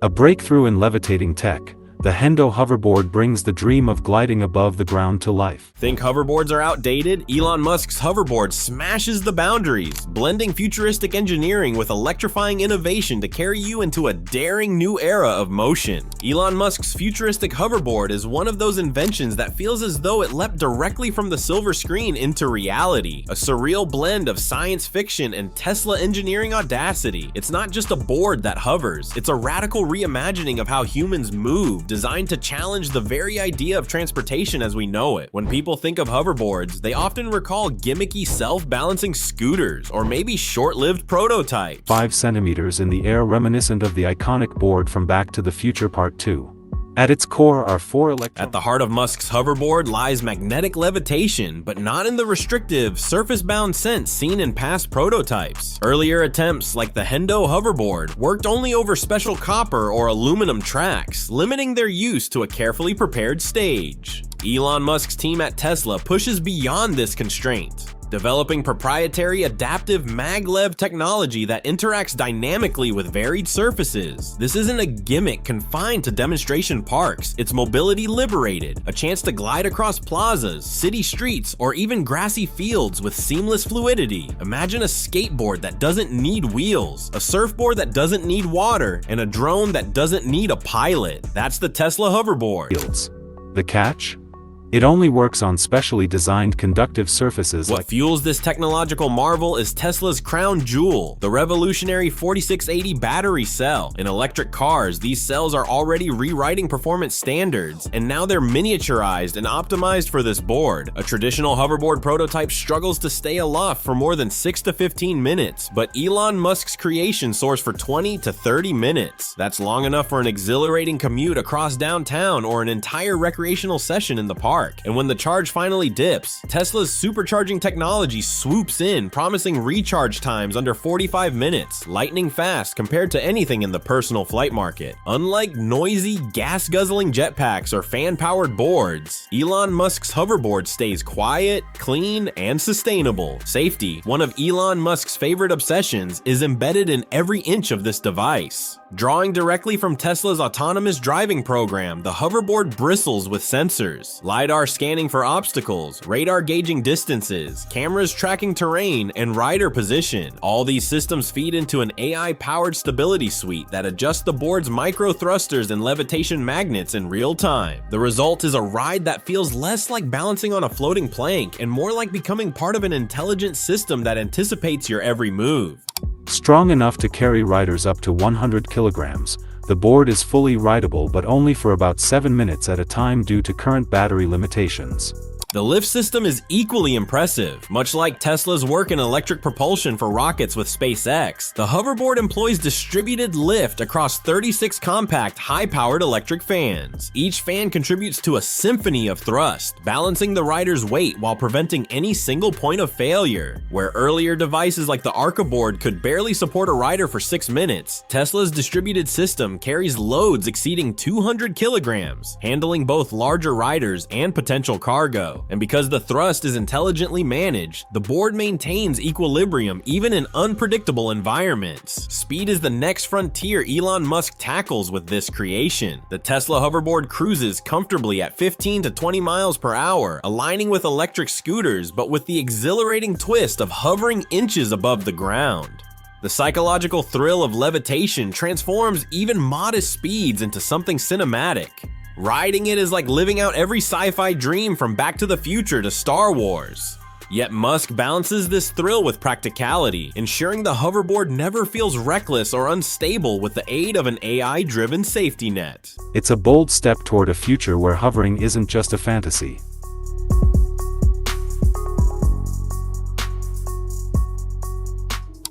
A breakthrough in levitating tech, the Hendo Hoverboard brings the dream of gliding above the ground to life. Think hoverboards are outdated? Elon Musk's hoverboard smashes the boundaries, blending futuristic engineering with electrifying innovation to carry you into a daring new era of motion. Elon Musk's futuristic hoverboard is one of those inventions that feels as though it leapt directly from the silver screen into reality, a surreal blend of science fiction and Tesla engineering audacity. It's not just a board that hovers, it's a radical reimagining of how humans move, designed to challenge the very idea of transportation as we know it. When people think of hoverboards, they often recall gimmicky self-balancing scooters, or maybe short-lived prototypes. 5 centimeters in the air, reminiscent of the iconic board from Back to the Future Part 2. At its core are 4 At the heart of Musk's hoverboard lies magnetic levitation, but not in the restrictive, surface-bound sense seen in past prototypes. Earlier attempts, like the Hendo Hoverboard, worked only over special copper or aluminum tracks, limiting their use to a carefully prepared stage. Elon Musk's team at Tesla pushes beyond this constraint, developing proprietary adaptive mag-lev technology that interacts dynamically with varied surfaces. This isn't a gimmick confined to demonstration parks, it's mobility liberated, a chance to glide across plazas, city streets, or even grassy fields with seamless fluidity. Imagine a skateboard that doesn't need wheels, a surfboard that doesn't need water, and a drone that doesn't need a pilot. That's the Tesla hoverboard. The catch? It only works on specially designed conductive surfaces. What fuels this technological marvel is Tesla's crown jewel, the revolutionary 4680 battery cell. In electric cars, these cells are already rewriting performance standards, and now they're miniaturized and optimized for this board. A traditional hoverboard prototype struggles to stay aloft for more than 6 to 15 minutes, but Elon Musk's creation soars for 20 to 30 minutes. That's long enough for an exhilarating commute across downtown or an entire recreational session in the park. And when the charge finally dips, Tesla's supercharging technology swoops in, promising recharge times under 45 minutes, lightning fast compared to anything in the personal flight market. Unlike noisy, gas-guzzling jetpacks or fan-powered boards, Elon Musk's hoverboard stays quiet, clean, and sustainable. Safety, one of Elon Musk's favorite obsessions, is embedded in every inch of this device. Drawing directly from Tesla's autonomous driving program, the hoverboard bristles with sensors, LiDAR scanning for obstacles, radar gauging distances, cameras tracking terrain, and rider position. All these systems feed into an AI-powered stability suite that adjusts the board's micro thrusters and levitation magnets in real time. The result is a ride that feels less like balancing on a floating plank and more like becoming part of an intelligent system that anticipates your every move. Strong enough to carry riders up to 100 kilograms, the board is fully rideable but only for about 7 minutes at a time due to current battery limitations. The lift system is equally impressive. Much like Tesla's work in electric propulsion for rockets with SpaceX, the hoverboard employs distributed lift across 36 compact, high-powered electric fans. Each fan contributes to a symphony of thrust, balancing the rider's weight while preventing any single point of failure. Where earlier devices like the ArcaBoard could barely support a rider for 6 minutes, Tesla's distributed system carries loads exceeding 200 kilograms, handling both larger riders and potential cargo. And because the thrust is intelligently managed, the board maintains equilibrium even in unpredictable environments. Speed is the next frontier Elon Musk tackles with this creation. The Tesla hoverboard cruises comfortably at 15 to 20 miles per hour, aligning with electric scooters, but with the exhilarating twist of hovering inches above the ground. The psychological thrill of levitation transforms even modest speeds into something cinematic. Riding it is like living out every sci-fi dream from Back to the Future to Star Wars. Yet Musk balances this thrill with practicality, ensuring the hoverboard never feels reckless or unstable with the aid of an AI-driven safety net. It's a bold step toward a future where hovering isn't just a fantasy.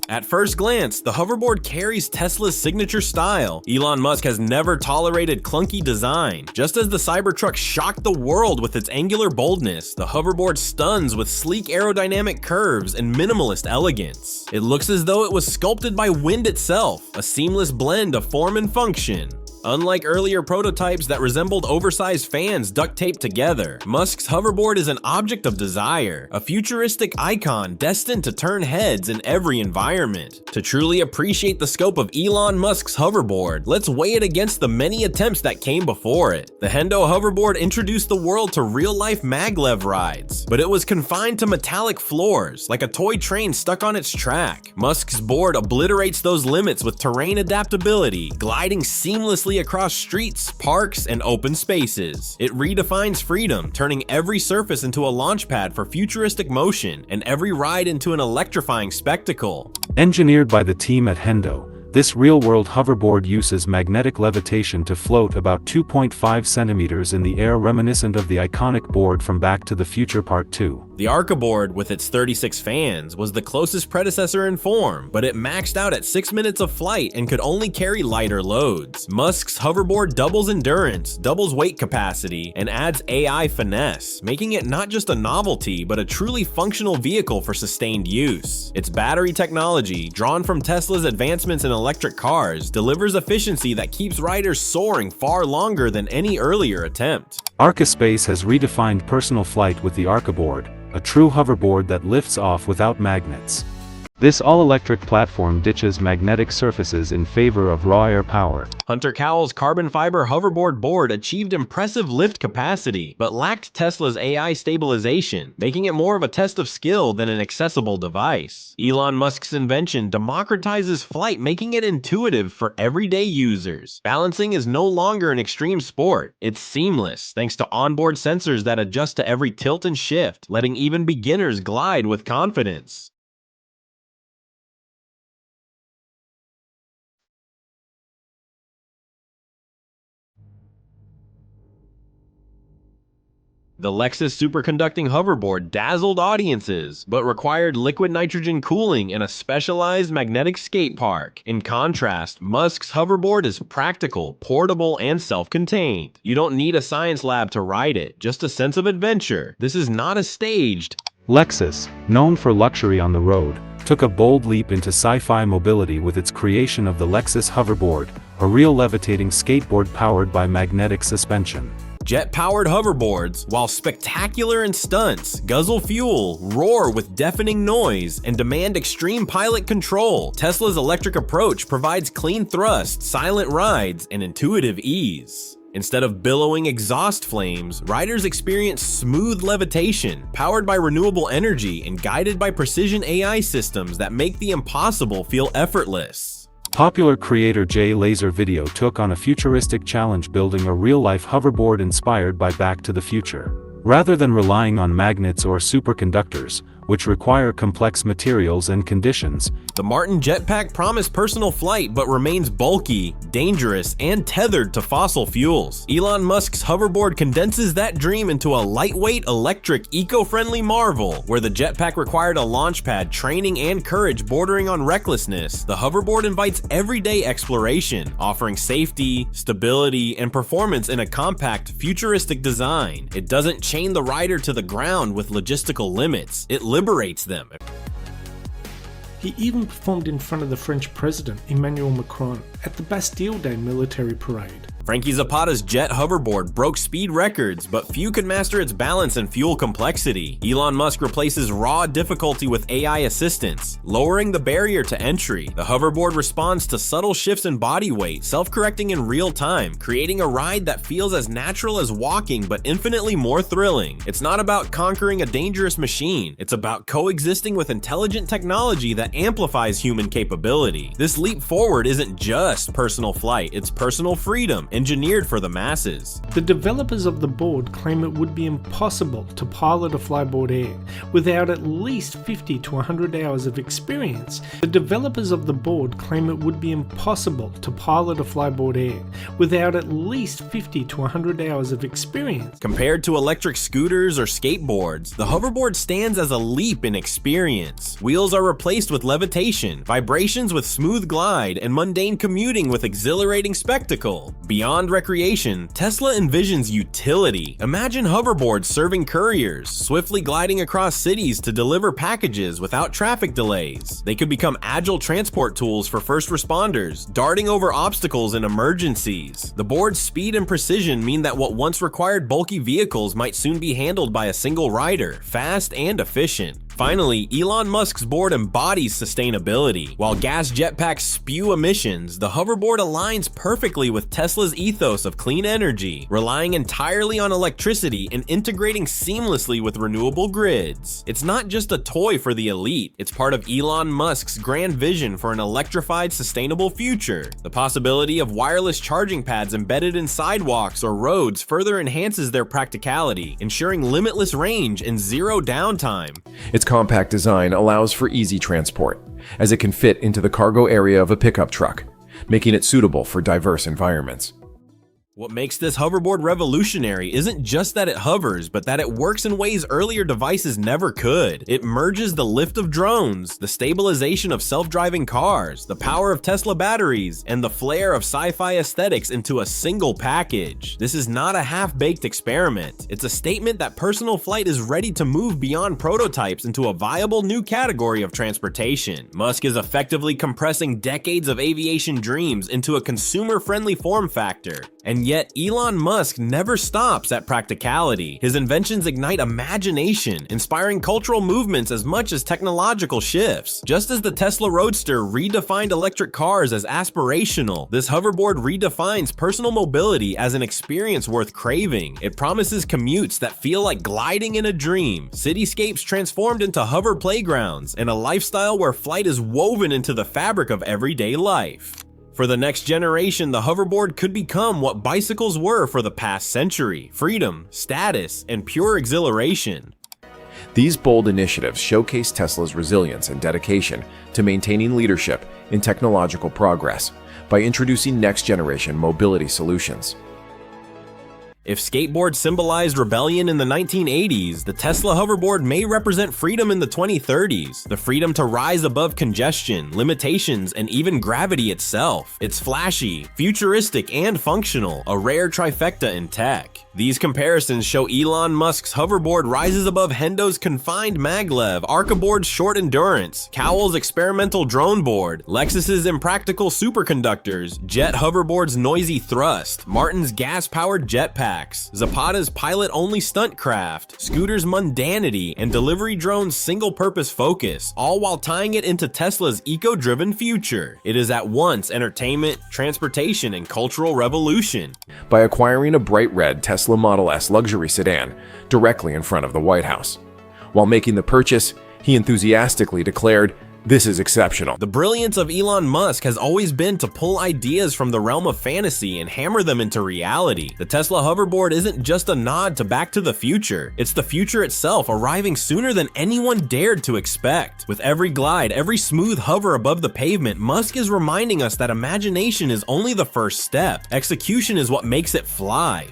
At first glance, the hoverboard carries Tesla's signature style. Elon Musk has never tolerated clunky design. Just as the Cybertruck shocked the world with its angular boldness, the hoverboard stuns with sleek aerodynamic curves and minimalist elegance. It looks as though it was sculpted by wind itself, a seamless blend of form and function. Unlike earlier prototypes that resembled oversized fans duct taped together, Musk's hoverboard is an object of desire, a futuristic icon destined to turn heads in every environment. To truly appreciate the scope of Elon Musk's hoverboard, let's weigh it against the many attempts that came before it. The Hendo Hoverboard introduced the world to real-life mag-lev rides, but it was confined to metallic floors, like a toy train stuck on its track. Musk's board obliterates those limits with terrain adaptability, gliding seamlessly across streets, parks, and open spaces. It redefines freedom, turning every surface into a launch pad for futuristic motion, and every ride into an electrifying spectacle. Engineered by the team at Hendo, this real-world hoverboard uses magnetic levitation to float about 2.5 centimeters in the air, reminiscent of the iconic board from Back to the Future Part 2. The ArcaBoard, with its 36 fans, was the closest predecessor in form, but it maxed out at 6 minutes of flight and could only carry lighter loads. Musk's hoverboard doubles endurance, doubles weight capacity, and adds AI finesse, making it not just a novelty, but a truly functional vehicle for sustained use. Its battery technology, drawn from Tesla's advancements in electric cars, delivers efficiency that keeps riders soaring far longer than any earlier attempt. ArcaSpace has redefined personal flight with the ArcaBoard, a true hoverboard that lifts off without magnets. This all-electric platform ditches magnetic surfaces in favor of raw air power. Hunter Cowell's carbon fiber hoverboard board achieved impressive lift capacity, but lacked Tesla's AI stabilization, making it more of a test of skill than an accessible device. Elon Musk's invention democratizes flight, making it intuitive for everyday users. Balancing is no longer an extreme sport. It's seamless, thanks to onboard sensors that adjust to every tilt and shift, letting even beginners glide with confidence. The Lexus superconducting hoverboard dazzled audiences, but required liquid nitrogen cooling in a specialized magnetic skate park. In contrast, Musk's hoverboard is practical, portable, and self-contained. You don't need a science lab to ride it, just a sense of adventure. This is not a staged. Lexus, known for luxury on the road, took a bold leap into sci-fi mobility with its creation of the Lexus Hoverboard, a real levitating skateboard powered by magnetic suspension. Jet-powered hoverboards, while spectacular in stunts, guzzle fuel, roar with deafening noise, and demand extreme pilot control. Tesla's electric approach provides clean thrust, silent rides, and intuitive ease. Instead of billowing exhaust flames, riders experience smooth levitation, powered by renewable energy and guided by precision AI systems that make the impossible feel effortless. Popular creator Jay Laser Video took on a futuristic challenge, building a real-life hoverboard inspired by Back to the Future. Rather than relying on magnets or superconductors, which require complex materials and conditions, the Martin jetpack promised personal flight but remains bulky, dangerous, and tethered to fossil fuels. Elon Musk's hoverboard condenses that dream into a lightweight, electric, eco-friendly marvel. Where the jetpack required a launch pad, training, and courage bordering on recklessness, the hoverboard invites everyday exploration, offering safety, stability, and performance in a compact, futuristic design. It doesn't chain the rider to the ground with logistical limits. It liberates them. He even performed in front of the French president, Emmanuel Macron, at the Bastille Day military parade. Frankie Zapata's jet hoverboard broke speed records, but few could master its balance and fuel complexity. Elon Musk replaces raw difficulty with AI assistance, lowering the barrier to entry. The hoverboard responds to subtle shifts in body weight, self-correcting in real time, creating a ride that feels as natural as walking but infinitely more thrilling. It's not about conquering a dangerous machine, it's about coexisting with intelligent technology that amplifies human capability. This leap forward isn't just personal flight, it's personal freedom, engineered for the masses. The developers of the board claim it would be impossible to pilot a flyboard air without at least 50 to 100 hours of experience. The developers of the board claim it would be impossible to pilot a flyboard air without at least 50 to 100 hours of experience. Compared to electric scooters or skateboards, the hoverboard stands as a leap in experience. Wheels are replaced with levitation, vibrations with smooth glide, and mundane commuting with exhilarating spectacle. Beyond Beyond recreation, Tesla envisions utility. Imagine hoverboards serving couriers, swiftly gliding across cities to deliver packages without traffic delays. They could become agile transport tools for first responders, darting over obstacles in emergencies. The board's speed and precision mean that what once required bulky vehicles might soon be handled by a single rider, fast and efficient. Finally, Elon Musk's board embodies sustainability. While gas jetpacks spew emissions, the hoverboard aligns perfectly with Tesla's ethos of clean energy, relying entirely on electricity and integrating seamlessly with renewable grids. It's not just a toy for the elite, it's part of Elon Musk's grand vision for an electrified, sustainable future. The possibility of wireless charging pads embedded in sidewalks or roads further enhances their practicality, ensuring limitless range and zero downtime. Its compact design allows for easy transport, as it can fit into the cargo area of a pickup truck, making it suitable for diverse environments. What makes this hoverboard revolutionary isn't just that it hovers, but that it works in ways earlier devices never could. It merges the lift of drones, the stabilization of self-driving cars, the power of Tesla batteries, and the flair of sci-fi aesthetics into a single package. This is not a half-baked experiment. It's a statement that personal flight is ready to move beyond prototypes into a viable new category of transportation. Musk is effectively compressing decades of aviation dreams into a consumer-friendly form factor. And yet, Elon Musk never stops at practicality. His inventions ignite imagination, inspiring cultural movements as much as technological shifts. Just as the Tesla Roadster redefined electric cars as aspirational, this hoverboard redefines personal mobility as an experience worth craving. It promises commutes that feel like gliding in a dream, cityscapes transformed into hover playgrounds, and a lifestyle where flight is woven into the fabric of everyday life. For the next generation, the hoverboard could become what bicycles were for the past century: freedom, status, and pure exhilaration. These bold initiatives showcase Tesla's resilience and dedication to maintaining leadership in technological progress by introducing next-generation mobility solutions. If skateboards symbolized rebellion in the 1980s, the Tesla hoverboard may represent freedom in the 2030s, the freedom to rise above congestion, limitations, and even gravity itself. It's flashy, futuristic, and functional, a rare trifecta in tech. These comparisons show Elon Musk's hoverboard rises above Hendo's confined mag-lev, ArcaBoard's short endurance, Cowell's experimental drone board, Lexus's impractical superconductors, Jet Hoverboard's noisy thrust, Martin's gas-powered jetpacks, Zapata's pilot-only stunt craft, Scooter's mundanity, and delivery drone's single-purpose focus, all while tying it into Tesla's eco-driven future. It is at once entertainment, transportation, and cultural revolution. By acquiring a bright red Tesla Model S luxury sedan directly in front of the White House. While making the purchase, he enthusiastically declared, "This is exceptional." The brilliance of Elon Musk has always been to pull ideas from the realm of fantasy and hammer them into reality. The Tesla hoverboard isn't just a nod to Back to the Future, it's the future itself, arriving sooner than anyone dared to expect. With every glide, every smooth hover above the pavement, Musk is reminding us that imagination is only the first step. Execution is what makes it fly.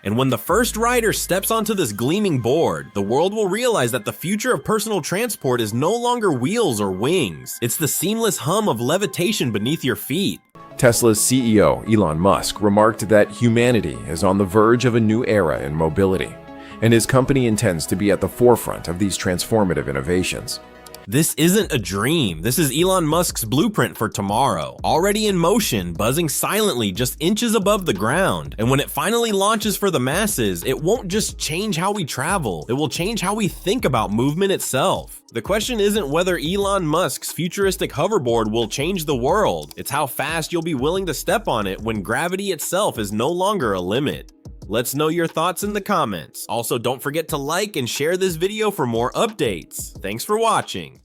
And when the first rider steps onto this gleaming board, the world will realize that the future of personal transport is no longer wheels or wings. It's the seamless hum of levitation beneath your feet. Tesla's CEO, Elon Musk, remarked that humanity is on the verge of a new era in mobility, and his company intends to be at the forefront of these transformative innovations. This isn't a dream. This is Elon Musk's blueprint for tomorrow, already in motion, buzzing silently just inches above the ground. And when it finally launches for the masses, it won't just change how we travel, it will change how we think about movement itself. The question isn't whether Elon Musk's futuristic hoverboard will change the world, it's how fast you'll be willing to step on it when gravity itself is no longer a limit. Let's know your thoughts in the comments. Also, don't forget to like and share this video for more updates. Thanks for watching.